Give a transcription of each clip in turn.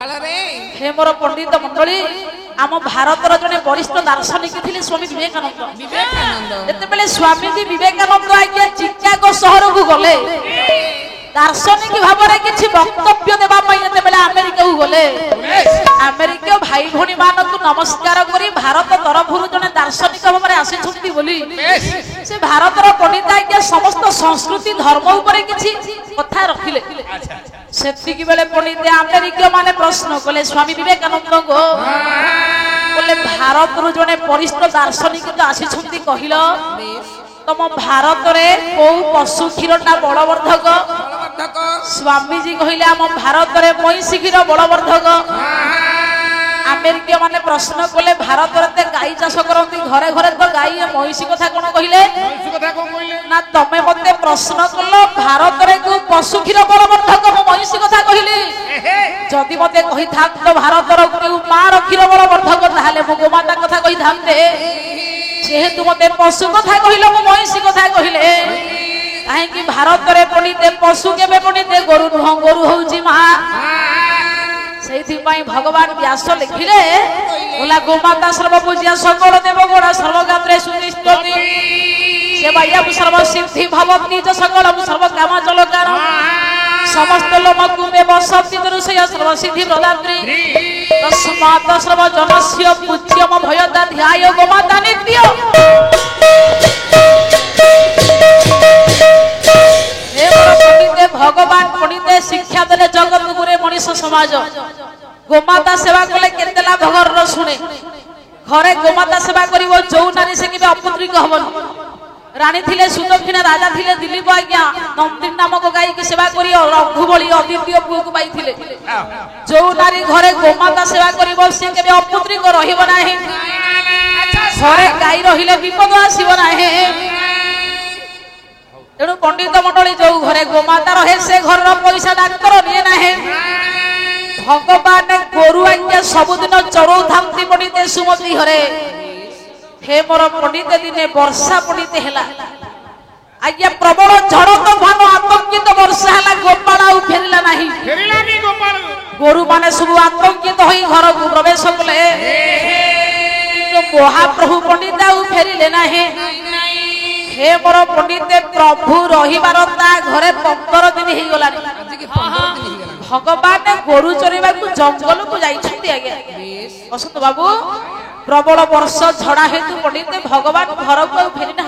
हे मोर पंडित मंडली आम भारतर जड़े वरिष्ठ दार्शनिक थे स्वामी विवेकानंद जिते स्वामी जी विवेकानंद आज्ञा चिकागो सहर को गले दार्शनिक भाव में किसी वक्तव्य देवाई अमेरिका को गले अमेरिका भाई भौणी मानक नमस्कार करी भारत तरफ जड़े दार्शनिक भाव में आसी से भारतर पंडित आज्ञा समस्त संस्कृति धर्म उपर किसी कथा रखिले सेतिक बेले पंडित अमेरिका माने प्रश्न कले स्वामी विवेकानंद को बोले भारत रु जड़े वरिष्ठ दार्शनिक तो आसी कहल तुम भारत में कौ पशु क्षीरटा बलवर्धक स्वामी जी कहले आम भारत में महिषी क्षीर बलवर्धक अमेरिका माने प्रश्न कले भारत में गाई चाष करती घरे घरे तो गाई महिषी कथा कौन कहले ना तमे मते प्रश्न कल भारत में कौ पशु क्षीर बलवर्धक महिषी कथा कहली जदि मते कही था तो भारत मार क्षीर बलवर्धक ताहले मो गोमाता कथा कही थांते जेहेतु मते पशु कथा कहल महिषी कथा कहले कहीं भारत में पंडित पशु के पंडित गोरु नुह गोरु हूँ मा से भगवान व्यास लिखिले बोला गोमाता सर्वपूज्या सकल देवगुणा सर्वगात्रे सुतिष्ठति सेवाया सर्वसिद्धि भवति च सकलम सर्वकाम जलकार समस्त लोमकु देव शक्तिरुषय सर्वसिद्धि प्रदात्री तस्मात् सर्वजनस्य पूज्यम भयदा ध्याय गोमाता नित्य भगवान पंडित शिक्षा देले जगत गुरे मनीष समाज गोमाता सेवा कले केते लाभ घर शुणे घरे गोमाता सेवा करिवो जो नारी से केबे अपुत्रिक हबन रानी थिले सुदक्षिणा राजा थिले दिलीप आज्ञा नंदिनी नामक गाय की सेवा करी रघुबली अद्वितीय पुओ को पाइथिले जो नारी घरे गोमाता सेवा करिवो से केबे अपुत्रिक रहिबो नाही घरे गाय रहिले विपद आसीबो नाही तेणु पंडित मंडली जो घरे गोमाता रहे से घर पैसा डाक्तर निये ना भगवान गोरु आज्ञा सबुदिन चरौ थांती पंडित सुमती घरे हे मोर पंडित दिने वर्षा पंडित हेला आज्ञा प्रबल झड़ तोफान आतंकित वर्षा है गोपाल आउ फेरिला नाही गोरु माने सब आतंकित हो घर को प्रवेश कले महाप्रभु पंडित आउ फेरिले नाही हे मोर पंडित प्रभु रहिबार घरे 15 दिन हो गला भगवान गोरु चरेबा को जंगल को जाइछथि आज्ञा बसंत बाबू प्रबल वर्ष झड़ा हेतु पंडित भगवान घर को फेरी ना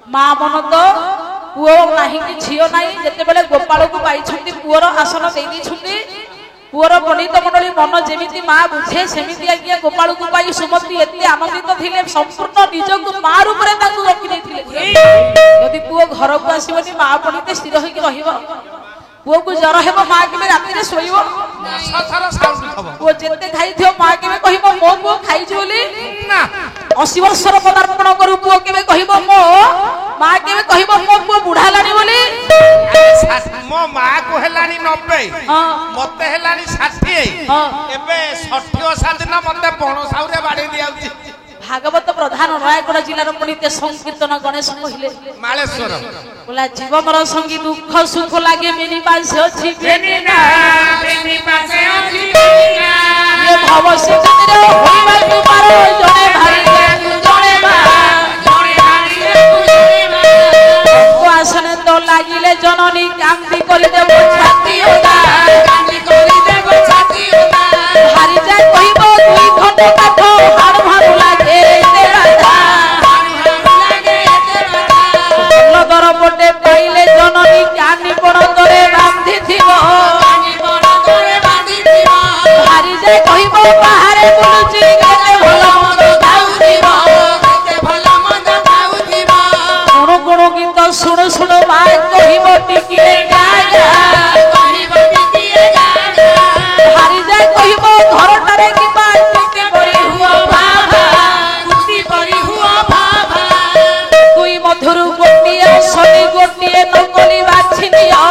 मां मन तो पुओ नाही कि झियो नाही जते बेले गोपाल को पाइछथि पुओर आसन देई दिछथि पुअर पंडित मंडली मन जेमिति माँ बुझे सेमिति आज्ञा गोपाल को पाई सुमति एते आनंदित थिले संपूर्ण निज को माँ रूप में रखी देथिले यदि पुओ घर को आसीबनी माँ पंडित स्थिर होइके रहिबो पुओ को जर हेबो माँ के राति रे सोइबो पुओ जेते खाई थियो माँ के कहिबो मो पुओ खाई जोली ना 80 वर्षर पदार्पण करू पुओ के कहिबो मो माँ के कहिबो मो पुओ बुढ़ा लानी बोली मो माँ को हेलानी 90 मते हेलानी 60 एबे 60 दिन मते पणसाउरे बाडी दियाउची भागवत प्रधान रायगढ़ जिलार पंडित संकीर्तन गणेश कहले मालेश्वर बोला जीव मोर संगी दुख सुख लागे मेनी पास अछि बेनी ना ये भव सिंधुरे होइबा तुमार जने भाई जने को आसन तो लागिले जननी कांती करि देबो छाती ओदा हारी जा कहिबो दुई घंटा काठ हाड़ भारू लागे दर पटे पाइले जननी कानी पड़तरे बांधी थिबो हारी जा कहिबो बाहरे बुलुची केते भलो मन्द खाउथिबो गुण गीत सुण सुण मा कहिबो टिकिए गाया हारी जा कहिबो घरटारे कि बाटी परी हुआ भाभा तुई मधुर गोटिए सनी गोटिए नकली बाछि दियो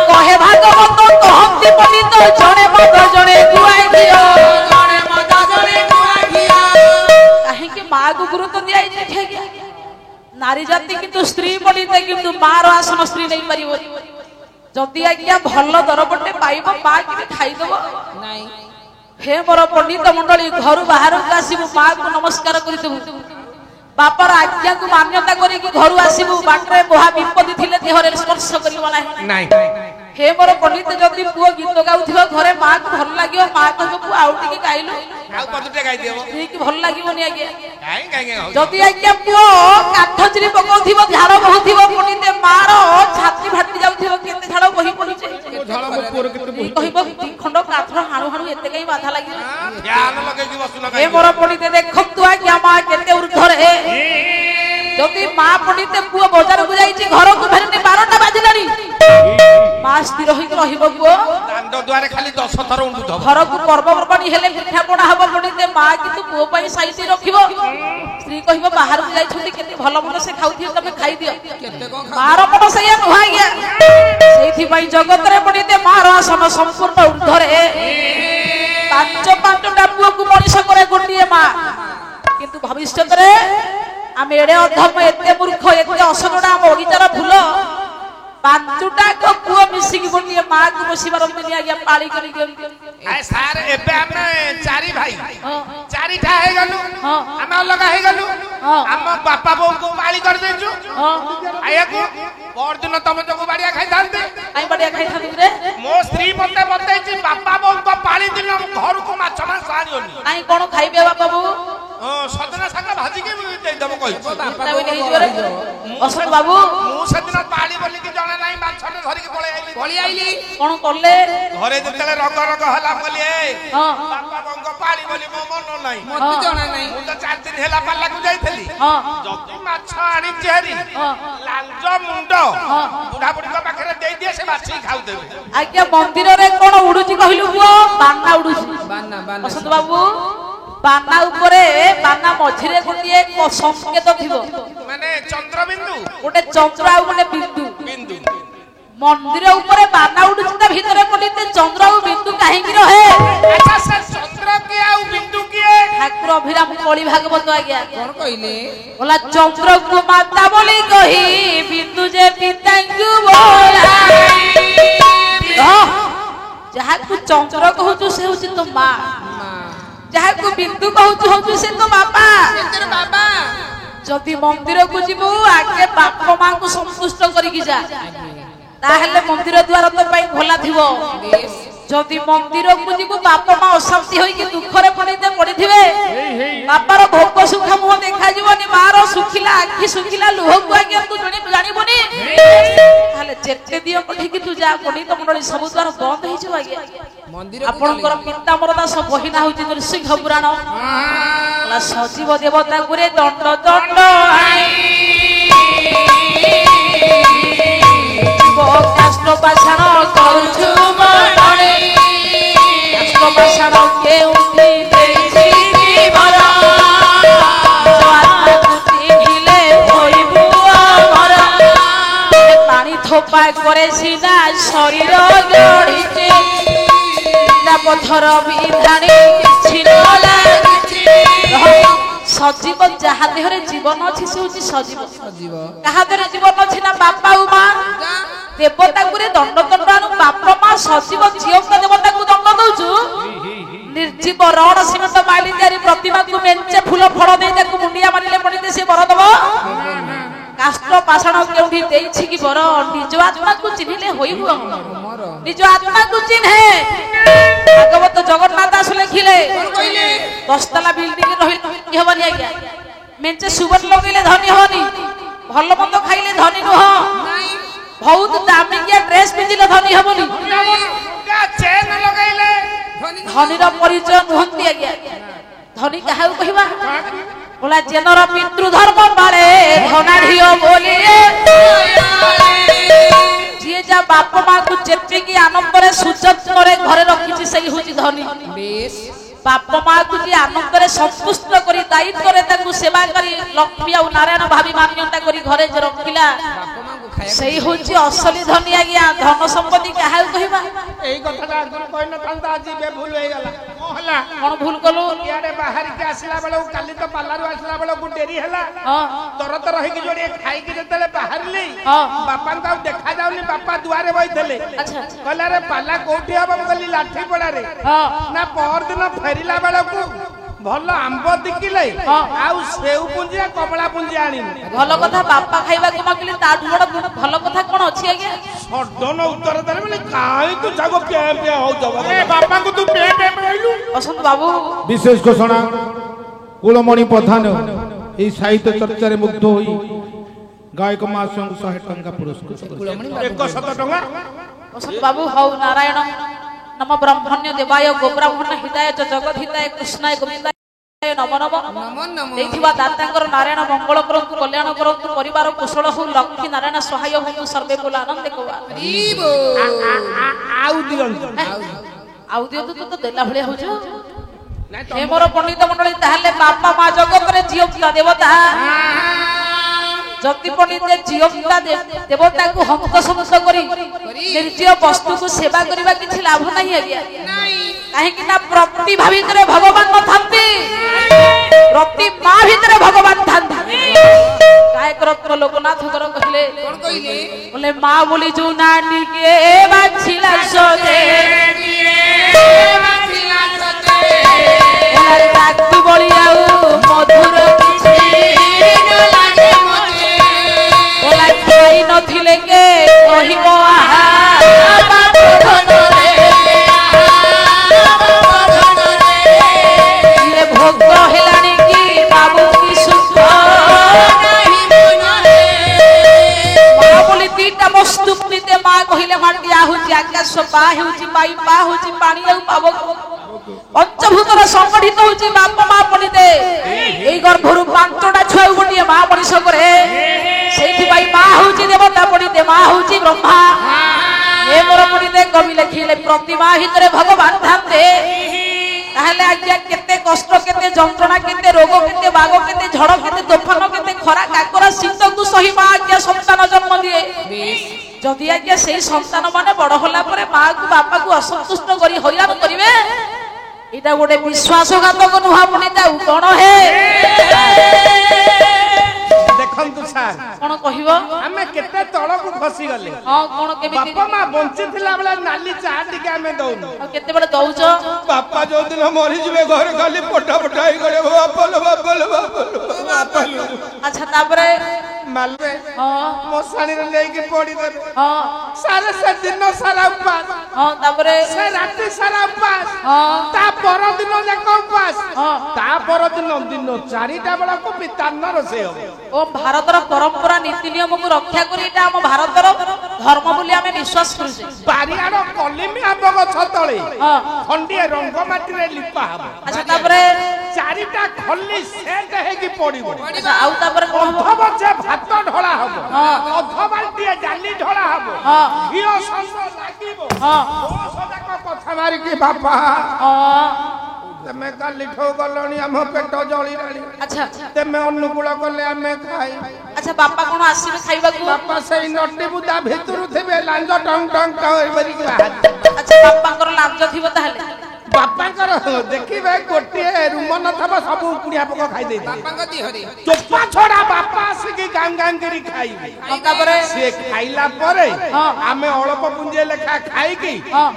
कहे भागवत कहती पंडित जड़े मद जड़े गुआई दियो कहीं कि माँ को गुरुत्व दिया नारी जाति किंतु स्त्री पंडित किंतु माँ आसन स्त्री नहीं पारिबो जदि आज्ञा भल दरपटे ପାଇବ ମା କି ଖାଇଦବ ନାଇଁ ହେ ମୋର ପଣ୍ଡିତ ମଣ୍ଡଳୀ ଘରୁ ବାହାରକୁ ଆସିବୁ ମାକୁ ନମସ୍କାର କରିଦେବୁ ବାପାର ଆଜ୍ଞାକୁ ମାନ୍ୟତା କରିକି ଘରୁ ଆସିବୁ ବାଟରେ ମହା ବିପତ୍ତି ଥିଲେ ଦେହରେ ସ୍ପର୍ଶ କରିବ ନାହିଁ ହେ ମୋର ପଣ୍ଡିତ ଯଦି ପୁଅ ଗୀତ ଗାଉଥିବ ଘରେ ମାକୁ ଭଲ ଲାଗିବ ମା କହିବ ପୁଅ ଆଉ ଟିକେ ଗାଇଲୁ ଆଉ ପଦଟେ ଗାଇ ଦିଅ ଠିକ ଭଲ ଲାଗିବନି ଆଜ୍ଞା କାଇଁ କାଇଁ ଯଦି ଆଜ୍ଞା ପୁଅ କାଠ ଚିରି ପକଉଥିବ ଝାଳ ବହୁଥିବ ପଣ୍ଡିତ ମାର ଛାତି ଫାଟି ଯାଉଥିବ କେତେ ଝାଳ ବହି ପଡୁଛି ଝାଳ ମୋ ପୁଅର କେତେ ବହୁ କହିବ ଦି ଖଣ୍ଡ କାଠ ହାଣୁ ହାଣୁ ଏତେ କାଇଁ ବାଧା ଲାଗିବ ଫ୍ୟାନ ଲଗେଇକି ବସୁନ ହେ ମୋର ପଣ୍ଡିତ ଦେଖନ୍ତୁ ଆଜ୍ଞା ମା କେତେ ଉର୍ଦ୍ଧ୍ବରେ ଯଦି ମା ପଣ୍ଡିତ ପୁଅ ବଜାରକୁ ଯାଇଛି ଘରକୁ ଫେରିନି 12ଟା ବାଜିଲାଣି ମା ସ୍ଥିର ହୋଇକି ରହିବ ପୁଅ ଦାଣ୍ଡ ଦୁଆରେ ଖାଲି 10 ଥର ଉଣ୍ଡୁଥବ ଘରକୁ ପର୍ବପର୍ବାଣି ହେଲେ ପିଠା ପଣା ହବ ପଣ୍ଡିତ ମା କିନ୍ତୁ ପୁଅ ପାଇଁ ସାଇତି ରଖିବ ସ୍ତ୍ରୀ କହିବ ବାହାରକୁ ଯାଇଛନ୍ତି କେତେ ଭଲ ମନ୍ଦ ସେ ଖାଉଥିବେ ତମେ ଖାଇଦିଅ ମାର ମନ ସେଇଆ ନୁହଁ ଆଜ୍ଞା ସେଇଥିପାଇଁ ଜଗତରେ ପଣ୍ଡିତ ମାର ଆସନ ସମ୍ପୂର୍ଣ୍ଣ ଉର୍ଦ୍ଧ୍ୱରେ 5ଟା ପୁଅକୁ ମଣିଷ କରେ ଗୋଟିଏ ମା କିନ୍ତୁ ଭବିଷ୍ୟତରେ ଆମେ ଏଡେ ଅଧମ ଏତେ ମୂର୍ଖ ଏତେ ଅସଜଡ଼ା ଆମ ଓଡ଼ିଶାର ଭୁଲ 5ଟାକ ପୁଅ ମିଶିକି ଗୋଟିଏ ମା କୁ ବସି ପାରନ୍ତିନି ଆଜ୍ଞା ପାଳି କରି ଦିଅନ୍ତି ସାର୍ ଏବେ ଆମେ 4 ଭାଇ 4ଟା ହେଇଗଲୁ ଆମେ ଅଲଗା ହେଇଗଲୁ ଆମ ବାପା ବୋଉଙ୍କୁ ପାଳି କରିଦେଇଛୁ ଆୟାକୁ ପରଦିନ ତମେ ଯୋଉ ବାଡିଆ ଖାଇଥାନ୍ତି ଆଇ ବାଡିଆ ଖାଇଥାନ୍ତି ରେ ମୋ ସ୍ତ୍ରୀ ମତେ ବତେଇଛି ବାପା ବୋଉଙ୍କ ପାଳି ଦିନ ଘରକୁ ମାଛ ମାଂସ ଆଣିବନି ଆଇ କଣ ଖାଇବେ ବାପା ବୋଉ ସଜନା ଶାଗ ଭାଜିକି ଦେଇଦବ କହିଛି ଅଶୋକ ବାବୁ ମୁଁ ସେଦିନ ପାଳି ବୋଲିକି ଜଣେ ନାହିଁ ମାଛଟେ ଧରିକି ପଳେଇ ଆଇଲି କଣ କଲେ ଘରେ ଯେତେବେଳେ ରଗ ରଗ ହେଲା ବୋଲି ବାପା ବୋଉଙ୍କ ପାଳି ବୋଲି ମୋ ମନ ନାହିଁ ମତେ ଜଣା ନାହିଁ ମୁଁ ତ 4 ଦିନ ହେଲା ପାଲାକୁ ଯାଇଥିଲି ଯଦି ମାଛ ଆଣିଛି ହେରି ଲାଞ୍ଜ ମୁଣ୍ଡ ବୁଢାବୁଢୀଙ୍କ ପାଖରେ ଦେଇଦିଏ ସେ ବାଛିକି ଖାଉଦେବେ ଆଜ୍ଞା ମନ୍ଦିରରେ କଣ ଉଡୁଛି କହିଲୁ ପୁଅ ବାନା ଉଡୁଛି ବସନ୍ତ ବାବୁ ବାନା ଉପରେ ବାନା ମଝିରେ ଗୋଟିଏ ସଂକେତ ଥିବ ମାନେ ଚନ୍ଦ୍ରବିନ୍ଦୁ ଗୋଟେ ଚନ୍ଦ୍ର ଆଉ ଗୋଟେ ବିନ୍ଦୁ ବିନ୍ଦୁ ମନ୍ଦିର ଉପରେ ବାନା ଉଡୁଛି ତା ଭିତରେ ପଡିତେ ଚନ୍ଦ୍ର ଆଉ ବିନ୍ଦୁ କାହିଁକି ରହେ ଆଚ୍ଛା ସେ ଚନ୍ଦ୍ର କିଏ ଆଉ ବିନ୍ଦୁ କିଏ ଠାକୁର ଅଭିରାମ କଳି ଭାଗବତ ଆଜ୍ଞା କଣ କହିଲେ ବୋଲା ଚନ୍ଦ୍ରକୁ ମାତା ବୋଲି କହି ବିନ୍ଦୁ ଯେ ପିତାଙ୍କୁ ବୋଲାଇ ଯାହାକୁ ଚନ୍ଦ୍ର କହୁଛୁ ସେ ହଉଛି ତୋ ମା ଯାହାକୁ ବିନ୍ଦୁ କହୁଛୁ ହଉଛି ସେ ତୋ ବାପା ଯଦି ମନ୍ଦିରକୁ ଯିବୁ ଆଗେ ବାପା ମାଙ୍କୁ ସନ୍ତୁଷ୍ଟ କରିକି ଯା ତାହେଲେ ମନ୍ଦିର ଦ୍ୱାର ତୋ ପାଇଁ ଖୋଲା ଥିବ ଯଦି ମନ୍ଦିରକୁ ଯିବୁ ବାପା ମା ଅଶାନ୍ତି ହୋଇକି ଦୁଃଖରେ ପଡିଥିବେ ବାପାର ଭୋକ ସୁଖ ମୁହଁ ଦେଖାଯିବନି ମାର ଶୁଖିଲା ଆଖି ଶୁଖିଲା ଲୁହକୁ ଆଜ୍ଞା ତୁ ଜାଣିବୁନି ତାହେଲେ ଯେତେ ଦିଅ ପଠିକି ତୁ ଯା ପଣ୍ଡିତ ମଣ୍ଡଳୀ ସବୁ ଦ୍ୱାର ବନ୍ଦ ହେଇଯିବ ଆଜ୍ଞା ଆପଣଙ୍କର ପିତାମ୍ବର ଦାସ ବହିନା ହଉଛି ନୃସିଂହ ପୁରାଣ ସଜୀବ ଦେବତା ଗୁରେ ଦଣ୍ଡ ଦଣ୍ଡ କାଷ୍ଟ ପାଷାଣ କରୁଛୁ କାଷ୍ଟ ପାଷାଣ କେଉଁଠି ଦେଇଛି ଜୀବନ ଚିହ୍ନିଲେ ହୋଇବୁ ଅମର ପାଣି ଥୋପା করে ସିନା ଶରୀର ଗଢିଛି ପଥର ବିଧାଣୀ କିଛି ନ ଲାଗିଛି ସଜୀବ ଯାହା ଦେହରେ ଜୀବନ ଅଛି ସେ ହଉଛି ସଜୀବ କାହା ଦେହରେ ଜୀବନ ଅଛି ନା ବାପା ଆଉ ମା ଦେବତାକୁ ଦଣ୍ଡ ଦଣ୍ଡ ଆଣୁ ବାପା ମା ସଜୀବ ଝିଅଙ୍କ ଦେବତାକୁ ଦଣ୍ଡ ଦଉଛୁ ନିର୍ଜୀବ ରଡ ସିମେଣ୍ଟ ମାଇଲି ତିଆରି ପ୍ରତିମାକୁ ମେଞ୍ଚେ ଫୁଲ ଫଳ ଦେଇ ତାକୁ ମୁଣ୍ଡିଆ ମାରିଲେ ପଡିతే ସେ ବର ଦବ କାଷ୍ଟ ପାଷାଣ କେଉଁଠି ଦେଇଛି କି ବର ନିଜ ଆତ୍ମାକୁ ଚିହ୍ନିଲେ ହୋଇବୁ ନିଜ ଆତ୍ମାକୁ ଚିହ୍ନେ ଭାଗବତ ଜଗନ୍ନାଥ ଦାସ ଲେଖିଲେ 10 ତାଲା ବିଲ୍ଡିଂ ରହିଲେ ହବନି ଆଜ୍ଞା ମେଞ୍ଚେ ସୁବର୍ଣ୍ଣ ଲଗେଇଲେ ଧନୀ ହବନି ଭଲ ମନ୍ଦ ଖାଇଲେ ଧନୀ ନୁହ ବହୁତ ଦାମିକିଆ ଡ୍ରେସ ପିନ୍ଧିଲେ ଧନୀ ହବନି ଚେନ ଲଗେଇଲେ ଧନୀର ପରିଚୟ ନୁହନ୍ତି ଆଜ୍ଞା ଧନୀ କାହାକୁ କହିବା बोला जेनर पितृ धर्म बाले धनाढ़ियो बोलिए जी जा बाप मां को जेतिकी आनंद रे सुजत रे घरे रखिछि सही होछि धनी बेस बाप मां को जी आनंद रे संतुष्ट करी दायित्व रे ताकू सेवा करी लक्ष्मी आ नारायण भाभी मान्यता करी घरे जे रखिला सही होछि असली धनी आज्ञा धन संपत्ति काहा कहबा এই কথাটা আগুন কই ন তান্তা আজি বে ভুল হই গলা ও হলা কোন ভুল কলু ইয়ারে বাহারি কে আসলা বেলা কালি তো পাল্লারু আসলা বেলা কো ডেরি হলা তর তর হই কি জড়ি খাই কি যেতলে বাহারলি বাপা কা দেখা যাউনি বাপা দুआरे বইতলে আচ্ছা কলা রে পাল্লা কোठी হব গলি লাठी পড়া রে না পর দিন ফেরিলা বেলা কো ভাল আম্ব দিকিলে আউ সেউ পুঞ্জিয়া কমলা পুঞ্জিয়া আনি ভাল কথা বাপা খাইবা কি মাগলি তা বড় ভাল কথা কোন আছে আজ্ঞা সডন উত্তর দেলে মানে কাই তু জাগো পে পে হউ যাব এ বাপা কো তু পে পে কইলু বসন্ত বাবু বিশেষ ঘোষণা কুলমণি প্রধান এই সাহিত্য চর্চারে মুগ্ধ হই গায়ক মহাশয়ଙ୍କୁ 100 ଟଙ୍କା ପୁରସ୍କୃତ 100 ଟଙ୍କା বসন্ত বাবু হউ নারায়ণ নম ব্রহ্মণ্য দেবায় গোব্রাহ্মণ হিতায় চ জগৎ হিতায় কৃষ্ণায় গোবিন্দায় নম নম দেখিবা দাতাঙ্কর নারায়ণ মঙ্গল করন্তু কল্যাণ করন্তু পরিবার কুশল হউ লক্ষ্মী নারায়ণ সহায় হউ সর্বে কুল আনন্দ কোবা আউ দিয়ন আউ দিও তো দেলা ভলিয়া হউছ হে মোর পণ্ডিত মণ্ডলী তাহলে বাপা মা জগতরে জিও পিতা দেবতা जति पंडित जीव पिता देवता को हंस संस करी निर्जीव वस्तु को सेवा करबा किछि लाभ नहीं आज्ञा काहे कि ना प्रतिभा भितरे भगवान नथांती प्रति मां भितरे भगवान थांती गायक रत्न लोकनाथ कर कहले कोन कहले बोले मां बोली जो नानी के बाछिला सोदे बाछिला सोदे ओला ताकू बोली आउ मधुर किछि न लागे ओला खाई नथिले के कहिबो आहा बाबू धनरे ये भोग हेलानी की बाबू की सुख नहीं मनरे मां बोली तीटा वस्तु प्रीते मां कहिले मांडिया होची आकाश पा होची पाई पा होची पानी आउ पाबो पंचभूतर संगठित होची बाप मां पणिते एई गर्भरु पांचटा छुआ गोटिए मां मनीष करे सेठी भाई मां होची देवता पणिते मां होची ब्रह्मा ए मोर पणिते कवि लिखिले प्रतिमा हितरे भगवान थांते ताहले आज्ञा केते कष्ट केते जंत्रणा केते रोग केते बाग केते झड़ केते तूफान केते खरा काकरा शीत को सही मां आज्ञा संतान जन्म दिए जदि आज्ञा सेही संतान माने बड़ होला परे मां को बापा को असंतुष्ट करी हैरान करिवे इटा गोटे विश्वासघातक नुहा पणिता कोन हे देखंतु सार कोन कहिवो हमें केते तळ को फसी गले हां कोन केमिति बापा मां बंची थिला बेला नाली चा टिके हमें दउनु केते बडे दउछ बापा जो दिन मरि जबे घर खाली पोटा पोटाई गले बापा लो अच्छा तापरे मालवे हां मोसाणी रे लेके पड़ी दे हां सारे से दिन सारा उपास हां तापरे से रात सारा उपास हां ता पर दिन जाक उपास हां ता पर दिन चारिटा बेला को पितान्न रोसे हो ओ भारतर परंपरा नीति नियम को रक्षा करी एटा हम भारतर धर्म बोली हमें विश्वास करू बारियार कलिमी आंब गछ तळे हां खंडिए रंग माटी रे लिपा हबो अच्छा तापरे चारिटा खल्ली सेट हे की पड़िबो अच्छा आउ तापरे कोन अथवा जे भात ढोला हबो अथवा टिए डाली ढोला हबो हियो संग लागिबो हां ओ सदा कथा मारी की बापा हां तमे काली ठो गलणी हम पेट जळी राली अच्छा तमे अनुकूल करले हमें खाई अच्छा बापा कोन आसीबे खाइबा को बापा सही नटी बुदा भितरु थेबे लांज टंग टंग टंग बरी की अच्छा बापा कर लाज थिबो ताहले बापा कर देखिबे गोटिए रूम न थबो सब कुड़िया पक खाई दे बापा को दी हरी चोपा छोड़ा बापा से गांग गांग करी खाई तापरे से खाइला परे हमें अल्प पुंजे लेखा खाई की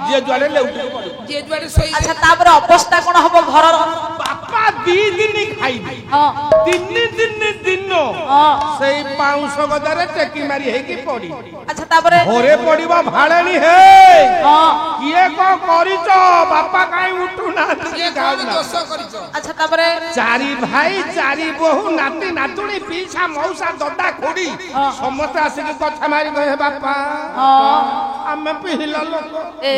जे जुआड़े लेउटे पड़ो जे जुआड़े सोई अच्छा तापरे अवस्था कोन हबो घर बापा दी दिन खाई हां दिन सेई पाउंस गदारे टेकी मारी हे की पड़ी अच्छा तापरे घरे पड़ीबा भाड़ेनी हे हां किए को करिचो बापा काई उठू ना तुझे गाव ना अच्छा तापरे चारी भाई चारी बहु नाती नातुणी पीछा मौसा ददा खुड़ी समस्त आसी के कथा मारी गए बापा हां हमें पिहिला लोक ए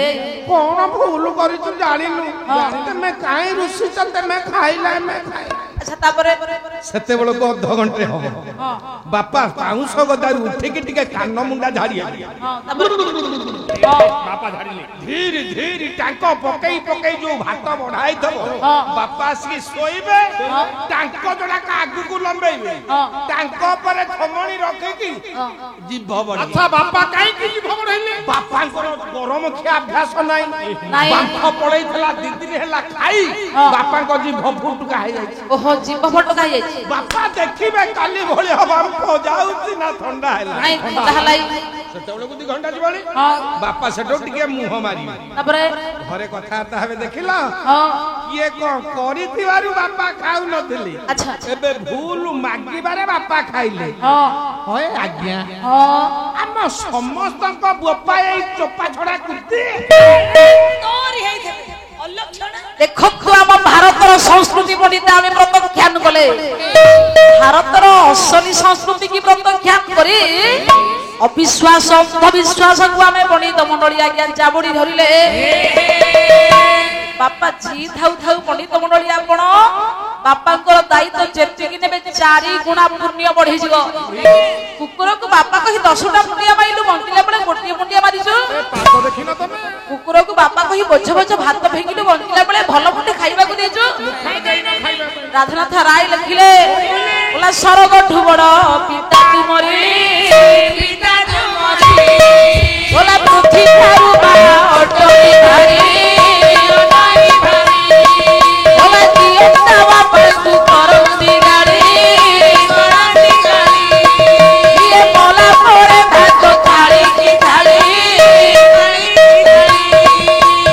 कोन भूल करिचु जानिनु तमे काई रुसी तमे खाइला मैं खाई अच्छा तापरे सेते बेल को अध घंटे हम बापा पाउंस गदारू उठिकी टिके कान मुंडा झाड़ी हां तापरे बापा झाड़िले धीरे धीरे टांको पकई पकई जो भात बढ़ाई दबो बापा सी सोइबे टांको जडा का आगु को लंबेइबे टांको पर खमणी रखे की जीभ बढी अच्छा बापा काई की जीभ बढाइले बापा को गरम खिया अभ्यास नाही नाही बाप पड़ैथला दीदी हेला खाई बापा को जीभ फुटका हे जाई ओहो जीभ फटका हे जाई बापा देखिबे काली भोले हवा को जाउची ना ठंडा हेला नाही ताहलाई सेतेबेले को 2 घंटा जीवाली हां बापा सेठो टिके मुंह मारी तापरे घरे कथा ता हवे देखिला हां ये कोन करिथिवारु बापा खाउ नथिली अच्छा एबे भूल मागिबारे बापा खाइले हां होय आज्ञा हां हम समस्त को बोपा ए चोपा छडा कुत्ती तोरी हेइ थे अलक्षण देखो हम भारतर संस्कृति पढ़िते आम प्रत्याख्यान कले भारतर असली संस्कृति की प्रत्याख्यान करी अविश्वास अंधविश्वास को आम पंडित मंडली आज्ञा जाबुड़ी धरिले बापा जी थाउ थाउ पंडित मंडली आपण बापांकर दायित्व जेतिकी नेबे 4 गुणा पुण्य बढ़ी जीव कुकुर को बापा कहि 10टा मुंडिया माइलु बंटिला बेले गोटिए मुंडिया मारिछु पाप देखिन तमे कुकुर को बापा कहि बोझ बोझ भात फेंकिलु बंटिला बेले भल फटे खाइबा को देछु राधनाथ राय लिखिले बोला सरग ठुबड़ पिता तुमरी बोला पृथ्वी थारु बा अटकी भारी बोला जियता बापा तू करंदी गाड़ी ये बोला मोरे भात थाली की थाली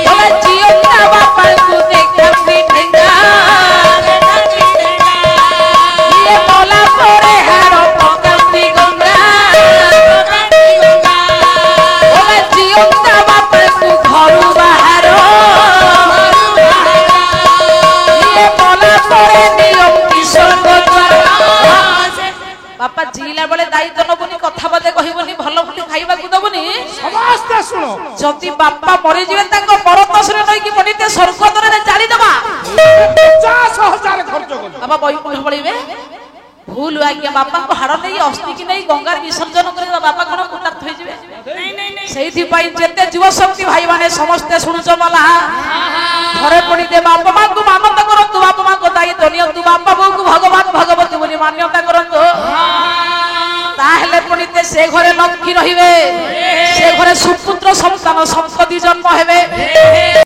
बोला जियता बापा तू देखती ठेंगा ये बोला मोरे हारो पकंदी गंगा बोला जियता बापा तू घरु बाहर ये बोला मोरे नियम किशोर द्वार बापा जिला बेले दायित्व नबुनी कथा बदे कहबनी भल फुटी खाइबा को दबुनी समस्त सुनो जदि बापा मरि जिवे ताको परतसरे नई कि पडिते स्वर्ग दरे जाली दबा 50,000 खर्च कर बाबा बैकुंठ पळिबे भूल आज्ञा बापा को हाड़ नहीं अस्थि की नहीं गंगार विसर्जन कर बापा कौन कुटार्थ हो जाए से जेते युव शक्ति भाई माने समस्ते शुणुच मला घरे पड़ी दे बापा मां को मानता करंतु बापा मां को दायित्व नियंतु बापा बो को भगवान भगवती बोली मान्यता करंतु ताहले पड़िते से घरे लक्ष्मी रहिबे से घरे सुपुत्र संतान संतति जन्म हेबे।